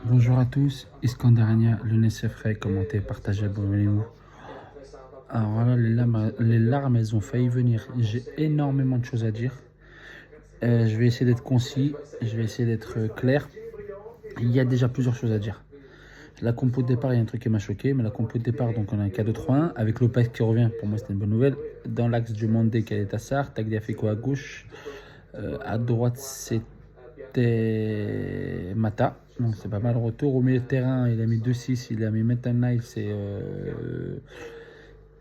Bonjour à tous, Iskandarinia, le Ray, commentez, partagez, abonnez-vous. Alors voilà, les larmes, elles ont failli venir. J'ai énormément de choses à dire. Je vais essayer d'être concis, je vais essayer d'être clair. Il y a déjà plusieurs choses à dire. La compo de départ, il y a un truc qui m'a choqué, mais la compo de départ, donc on a un 4-2-3-1 avec Lopez qui revient. Pour moi, c'était une bonne nouvelle. Dans l'axe du Mandé, Kaletassar, Tagliafico à gauche. À droite, c'était Mata. Donc c'est pas mal. Retour au milieu de terrain, il a mis 2-6, il a mis Metanai,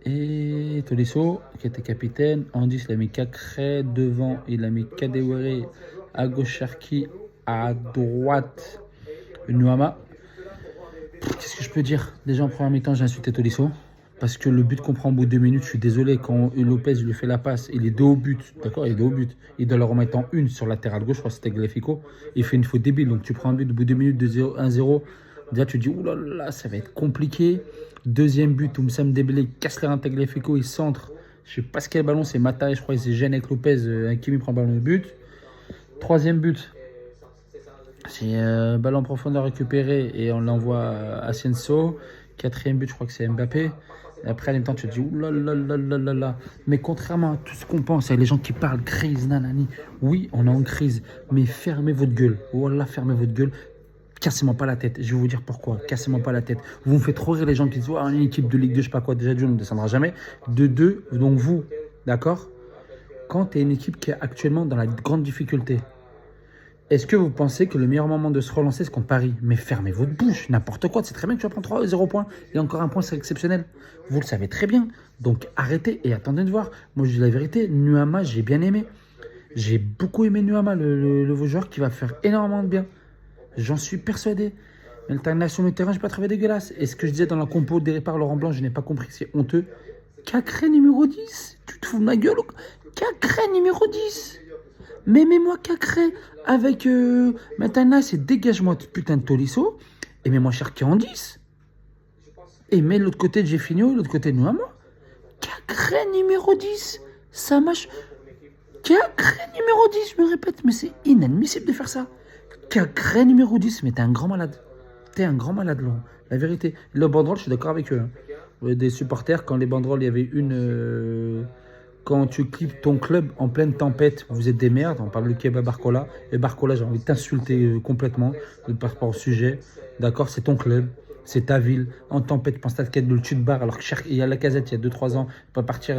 et Tolisso qui était capitaine. En 10, il a mis Cacré. Devant, il a mis Kadewere. À gauche, Cherki. À droite, Nuama. Qu'est-ce que je peux dire? Déjà en première mi-temps, j'ai insulté Tolisso. Parce que le but qu'on prend au bout de 2 minutes, je suis désolé, quand Lopez lui fait la passe, il est dos au but, d'accord, il est dos au but. Il doit le remettre en une sur la latéral gauche, je crois que c'était Glafico. Il fait une faute débile, donc tu prends un but au bout de 2 minutes de 1-0. Déjà, tu te dis, oulala, ça va être compliqué. Deuxième but, Oumsam Dembélé casse les reins à Glafico, il centre. Je sais pas ce qu'est le ballon, c'est Mata, je crois, il s'est gêné avec Lopez, Hakimi prend le ballon de but. Troisième but, c'est ballon en profondeur récupéré et on l'envoie à Asensio. Quatrième but, je crois que c'est Mbappé. Et après, en même temps, tu te dis, oulala. Mais contrairement à tout ce qu'on pense, il y a les gens qui parlent crise, nanani. Oui, on est en crise, mais fermez votre gueule. Wallah, fermez votre gueule. Cassez-moi pas la tête. Je vais vous dire pourquoi. Cassez-moi pas la tête. Vous me faites trop rire les gens qui disent, oh, on est une équipe de Ligue 2, je sais pas quoi. Déjà, Dieu ne descendra jamais. De deux, donc vous, d'accord? Quand tu es une équipe qui est actuellement dans la grande difficulté, est-ce que vous pensez que le meilleur moment de se relancer, c'est contre Paris? Mais fermez votre bouche, n'importe quoi. C'est très bien que tu vas prendre 0 points. Et encore un point, c'est exceptionnel. Vous le savez très bien. Donc arrêtez et attendez de voir. Moi, je dis la vérité, Nuama, j'ai bien aimé. J'ai beaucoup aimé Nuama, le joueur qui va faire énormément de bien. J'en suis persuadé. Mais le timeline sur le terrain, je n'ai pas trouvé dégueulasse. Et ce que je disais dans la compo des départ, Laurent Blanc, je n'ai pas compris, c'est honteux. Cacré numéro 10. Tu te fous de ma gueule? Cacré numéro 10. Mais mets-moi Cacré avec maintenant c'est dégage-moi de putain de Tolisso et mets-moi Cherki en 10. Et mets l'autre côté de Jeffinho et l'autre côté de Nuama. Cacré numéro 10. Ça marche. Cacré numéro 10, je me répète, mais c'est inadmissible de faire ça. Cacré numéro 10, mais t'es un grand malade. T'es un grand malade, Laurent. La vérité. Le banderole, je suis d'accord avec eux. Des supporters, quand les banderoles, il y avait une. Quand tu clips ton club en pleine tempête, vous êtes des merdes. On parle de Keba Barcola. Et Barcola, j'ai envie de t'insulter complètement par rapport au sujet. D'accord, c'est ton club, c'est ta ville. En tempête, pense à le dessus de barre. Alors qu'il y a la Casette, il y a 2-3 ans, il peut partir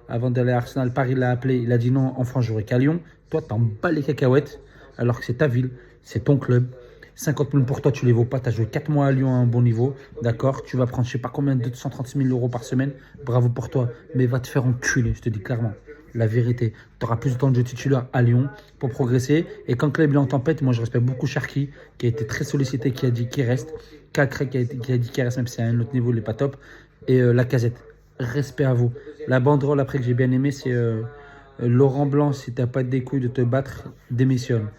avant d'aller à Arsenal. Paris l'a appelé, il a dit non, en France, j'aurai qu'à Lyon. Toi, t'en bats les cacahuètes. Alors que c'est ta ville, c'est ton club. 50 000 pour toi, tu les vaux pas. Tu as joué 4 mois à Lyon à un bon niveau. D'accord. Tu vas prendre, je sais pas combien, 236 000 euros par semaine. Bravo pour toi. Mais va te faire enculer, je te dis clairement. La vérité. Tu auras plus de temps de jeu titulaire à Lyon pour progresser. Et quand le club est en tempête, moi je respecte beaucoup Cherki, qui a été très sollicité, qui a dit qu'il reste. Cacré, qui a dit qu'il reste, même si à un autre niveau, il n'est pas top. Et la Casette. Respect à vous. La banderole, après, que j'ai bien aimé, c'est Laurent Blanc, si tu n'as pas des couilles de te battre, démissionne.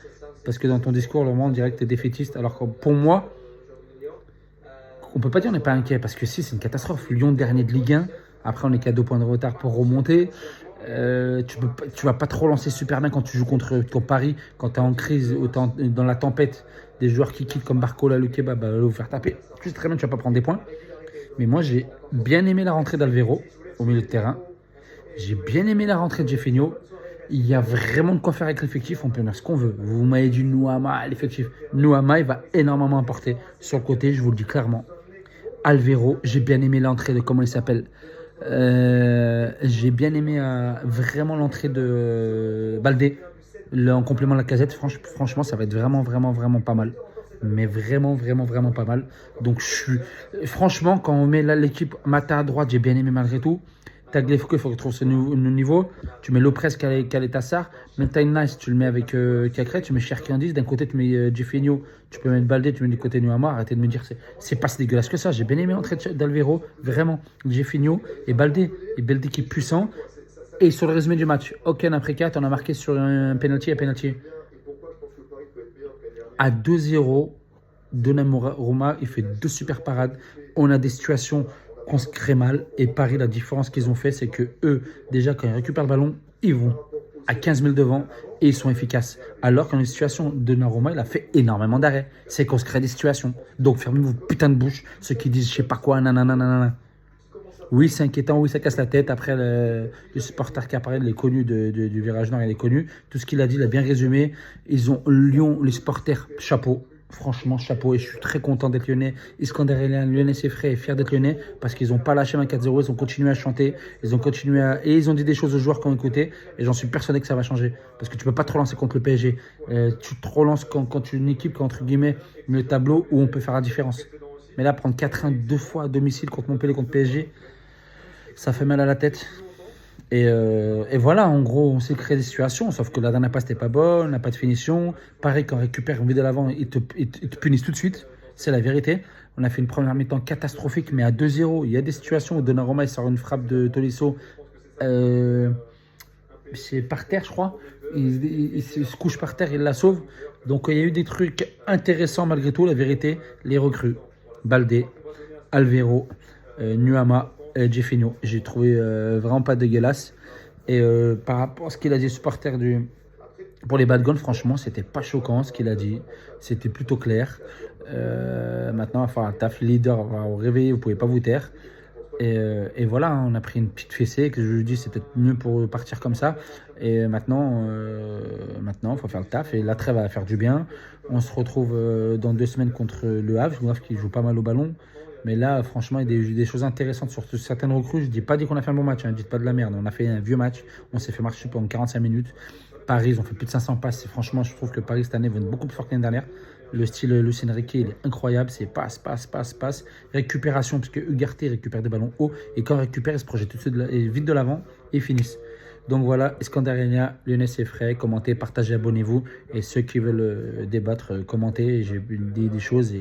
Parce que dans ton discours, Laurent, on dirait que tu es défaitiste. Alors que pour moi, on ne peut pas dire qu'on n'est pas inquiet. Parce que si, c'est une catastrophe. Lyon, dernier de Ligue 1. Après, on est qu'à 2 points de retard pour remonter. Tu ne vas pas trop lancer super bien quand tu joues contre ton Paris. Quand tu es en crise ou dans la tempête. Des joueurs qui quittent comme Barcola, le Kebab, va vous faire taper. Tu sais très bien que tu ne vas pas prendre des points. Mais moi, j'ai bien aimé la rentrée d'Alvero au milieu de terrain. J'ai bien aimé la rentrée de Jeffinho. Il y a vraiment de quoi faire avec l'effectif, on peut dire ce qu'on veut. Vous m'avez dit Nuama, l'effectif. Nuama, il va énormément apporter sur le côté, je vous le dis clairement. Alvero, j'ai bien aimé l'entrée de, comment il s'appelle j'ai bien aimé vraiment l'entrée de Baldé, en complément de la Casette. Franchement, ça va être vraiment pas mal. Mais vraiment pas mal. Donc, franchement, quand on met là l'équipe Mata à droite, j'ai bien aimé malgré tout. Tagliafico, il faut qu'il trouve ce niveau. Tu mets Lopez, Kaletassar. Maintenant, Nice, tu le mets avec Cacré. Tu mets Cherki en 10. D'un côté, tu mets Jeffinho. Tu peux mettre Baldé. Tu mets du côté Nuama. Arrêtez de me dire c'est pas si dégueulasse que ça. J'ai bien aimé l'entrée d'Alvero. Vraiment. Jeffinho et Baldé. Et Baldé qui est puissant. Et sur le résumé du match, aucun après 4, on a marqué sur un penalty à penalty. À 2-0, Donnarumma, il fait 2 super parades. On a des situations qu'on se crée mal. Et Paris, la différence qu'ils ont fait, c'est que eux, déjà, quand ils récupèrent le ballon, ils vont à 15 000 devant et ils sont efficaces. Alors qu'en une situation, Donnarumma, il a fait énormément d'arrêts. C'est qu'on se crée des situations. Donc fermez vos putains de bouche, ceux qui disent je sais pas quoi, nanana. Oui, c'est inquiétant, oui, ça casse la tête. Après, le supporter qui apparaît, il est connu du virage nord, il est connu. Tout ce qu'il a dit, il a bien résumé. Ils ont Lyon, les supporters, chapeau. Franchement, chapeau. Et je suis très content d'être lyonnais. Iskander Elian, lyonnais, c'est frais et fier d'être lyonnais parce qu'ils n'ont pas lâché 24-0. Ils ont continué à chanter. Ils ont continué à. Et ils ont dit des choses aux joueurs qui ont écouté. Et j'en suis persuadé que ça va changer. Parce que tu ne peux pas te relancer contre le PSG. Tu te relances quand tu es une équipe qui est entre guillemets le tableau où on peut faire la différence. Mais là, prendre 4-1 deux fois à domicile contre Montpellier, contre PSG. Ça fait mal à la tête. Et voilà, en gros, on s'est créé des situations, sauf que la dernière passe n'était pas bonne, n'a pas de finition. Pareil, quand on récupère une vie de l'avant, ils te punissent tout de suite. C'est la vérité. On a fait une première mi-temps catastrophique, mais à 2-0. Il y a des situations où Donnarumma il sort une frappe de Tolisso. C'est par terre, je crois. Il se couche par terre, il la sauve. Donc il y a eu des trucs intéressants malgré tout, la vérité. Les recrues, Baldé, Alvero, Nuama. Jeffinho, j'ai trouvé vraiment pas dégueulasse. Et par rapport à ce qu'il a dit, supporter pour les Badgones, franchement, c'était pas choquant ce qu'il a dit. C'était plutôt clair. Maintenant, il va falloir un taf. Leader, va vous réveiller, vous pouvez pas vous taire. Et voilà, on a pris une petite fessée. Que je lui dis, c'est peut-être mieux pour partir comme ça. Et maintenant, il faut faire le taf. Et la trêve va faire du bien. On se retrouve dans 2 semaines contre le Havre. Le Havre qui joue pas mal au ballon. Mais là, franchement, il y a des choses intéressantes sur certaines recrues. Je ne dis pas qu'on a fait un bon match, dites pas de la merde. On a fait un vieux match, on s'est fait marcher pendant 45 minutes. Paris, ils ont fait plus de 500 passes. Et franchement, je trouve que Paris, cette année, va être beaucoup plus fort que l'année dernière. Le style Luis Enrique, il est incroyable. C'est passe. Récupération, parce que Ugarte récupère des ballons hauts. Et quand il récupère, il se projette tout de suite vite de l'avant et ils finissent. Donc voilà, Iskander Elian, Lyonnais c'est frais. Commentez, partagez, abonnez-vous. Et ceux qui veulent débattre, commentez. J'ai dit des choses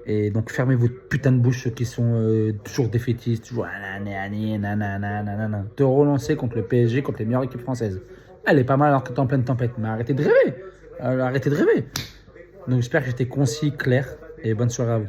et donc, fermez votre putain de bouche, ceux qui sont toujours défaitistes, toujours te relancer contre le PSG, contre les meilleures équipes françaises. Elle est pas mal alors que t'es en pleine tempête, mais arrêtez de rêver. Donc, j'espère que j'étais concis, clair, et bonne soirée à vous.